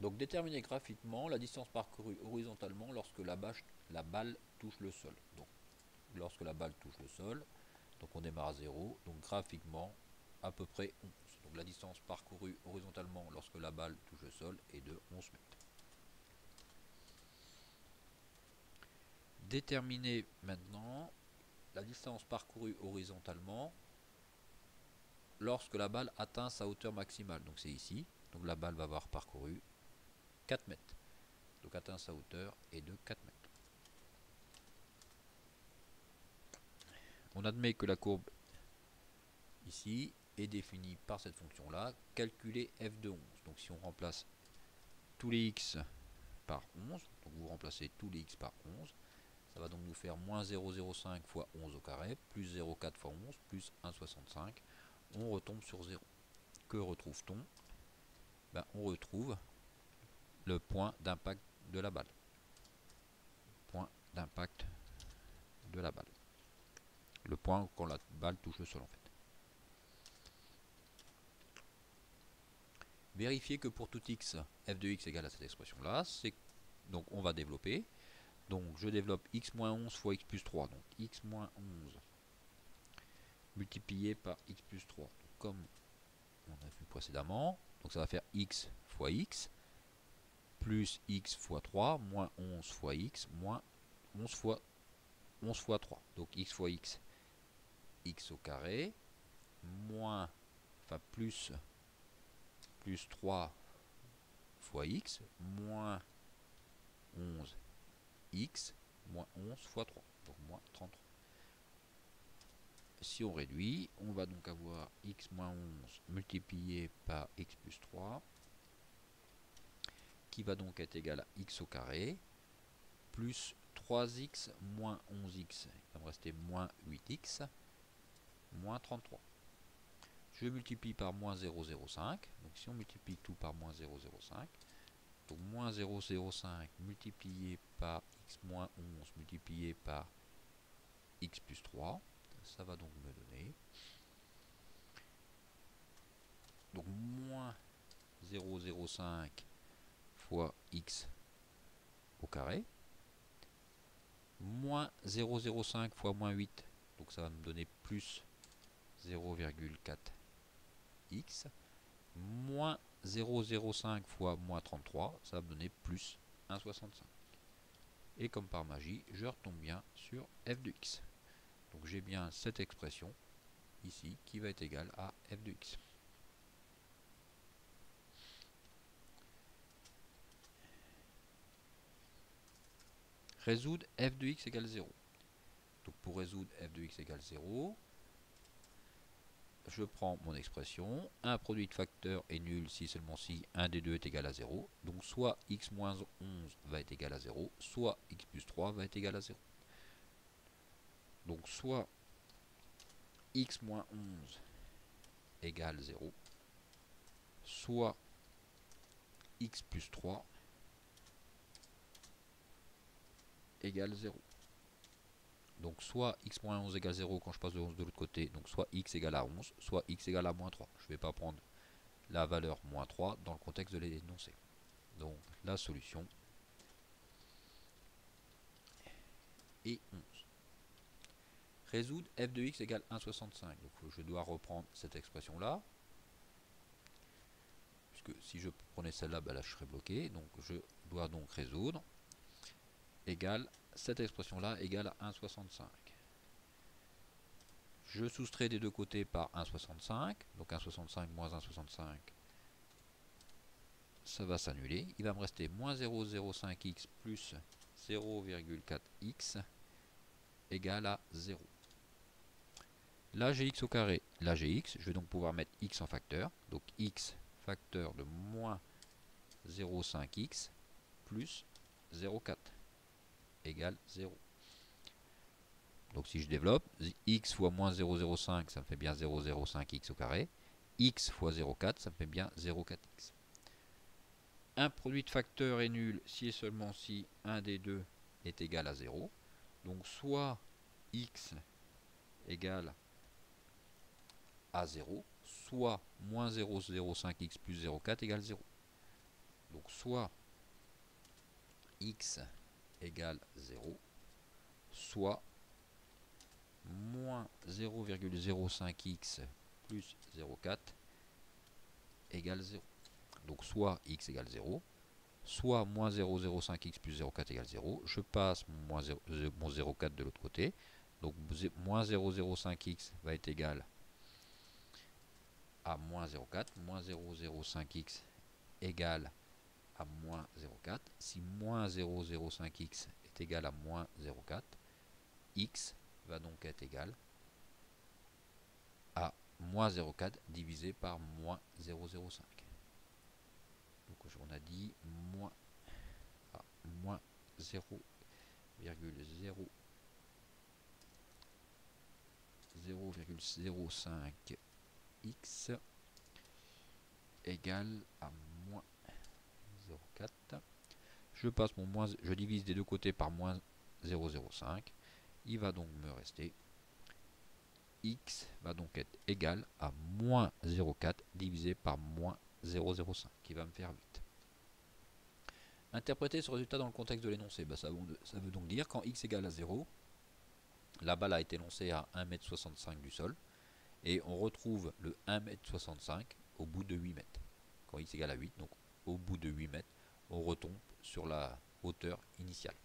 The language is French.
Donc déterminer graphiquement la distance parcourue horizontalement lorsque la balle touche le sol. Donc lorsque la balle touche le sol, donc on démarre à 0, donc graphiquement à peu près 11. Donc la distance parcourue horizontalement lorsque la balle touche le sol est de 11 mètres. Déterminer maintenant la distance parcourue horizontalement lorsque la balle atteint sa hauteur maximale. Donc c'est ici. Donc la balle va avoir parcouru 4 mètres. Donc atteint sa hauteur est de 4 mètres. On admet que la courbe ici est définie par cette fonction là. Calculer f de 11. Donc si on remplace tous les x par 11, donc vous remplacez tous les x par 11, ça va donc nous faire moins 0,05 fois 11 au carré, plus 0,4 fois 11, plus 1,65. On retombe sur 0. Que retrouve-t-on? On retrouve le point d'impact de la balle. Point d'impact de la balle. Le point quand la balle touche le sol en fait. Vérifier que pour tout x, f de x égale à cette expression là, donc on va développer. Donc je développe x moins 11 fois x plus 3. Donc x moins 11 multiplié par x plus 3. Donc, comme on a vu précédemment, donc ça va faire x fois x plus x fois 3 moins 11 fois x moins 11 fois 3. Donc x fois x, x au carré, moins, enfin plus 3 fois x, moins 11 x, moins 11 fois 3, donc moins 33. Si on réduit, on va donc avoir x moins 11 multiplié par x plus 3, qui va donc être égal à x au carré, plus 3x moins 11x, il va me rester moins 8x, moins 33. Je multiplie par moins 0,05, donc si on multiplie tout par moins 0,05, donc moins 0,05 multiplié par x moins 11 multiplié par x plus 3, ça va donc me donner donc moins 0,05 fois x au carré, moins 0,05 fois moins 8, donc ça va me donner plus 0,4x, moins 0,05 fois moins 33, ça va me donner plus 1,65. Et comme par magie, je retombe bien sur f de x. Donc j'ai bien cette expression ici qui va être égale à f de x. Résoudre f de x égale 0. Donc pour résoudre f de x égale 0, je prends mon expression, un produit de facteurs est nul si seulement si un des deux est égal à 0. Donc soit x moins 11 va être égal à 0, soit x plus 3 va être égal à 0. Donc soit x moins 11 égale 0, soit x plus 3 égale 0. Donc soit x moins 11 égale 0 quand je passe de 11 de l'autre côté, donc soit x égale à 11, soit x égale à moins 3. Je ne vais pas prendre la valeur moins 3 dans le contexte de l'énoncé. Donc la solution est 11. Résoudre f de x égale 1,65. Donc je dois reprendre cette expression là. Puisque si je prenais celle-là, là je serais bloqué. Donc je dois donc résoudre égale cette expression là égale à 1,65. Je soustrais des deux côtés par 1,65. Donc 1,65 moins 1,65, ça va s'annuler. Il va me rester moins 0,05x plus 0,4x égale à 0. Là j'ai x au carré, là j'ai x, je vais donc pouvoir mettre x en facteur. Donc x facteur de moins 0,5x plus 0,4 égale 0. Donc si je développe, x fois moins 0,05 ça me fait bien 0,05x au carré. X fois 0,4 ça me fait bien 0,4x. Un produit de facteurs est nul si et seulement si un des deux est égal à 0. Donc soit x égale à 0, soit moins 0,05x plus 0,4 égale 0. Donc soit x égale 0, soit moins 0,05x plus 0,4 égale 0. Donc soit x égale 0, soit moins 0,05x plus 0,4 égale 0. Je passe mon 0,4 de l'autre côté. Donc moins 0,05x va être égal à moins 0,4. Moins 0,05x égale à moins 0,4. Si moins 0,05x est égal à moins 0,4, x va donc être égal à moins 0,4 divisé par moins 0,05. Donc on a dit moins 0,05x égale à moins 0,4. Je divise des deux côtés par moins 0,05. Il va donc me rester x va donc être égal à moins 0,4 divisé par moins 0,05, qui va me faire 8. Interpréter ce résultat dans le contexte de l'énoncé, ça veut donc dire quand x égale à 0, la balle a été lancée à 1,65 m du sol, et on retrouve le 1,65 m au bout de 8 mètres. Quand x égale à 8, donc au bout de 8 mètres, on retombe sur la hauteur initiale.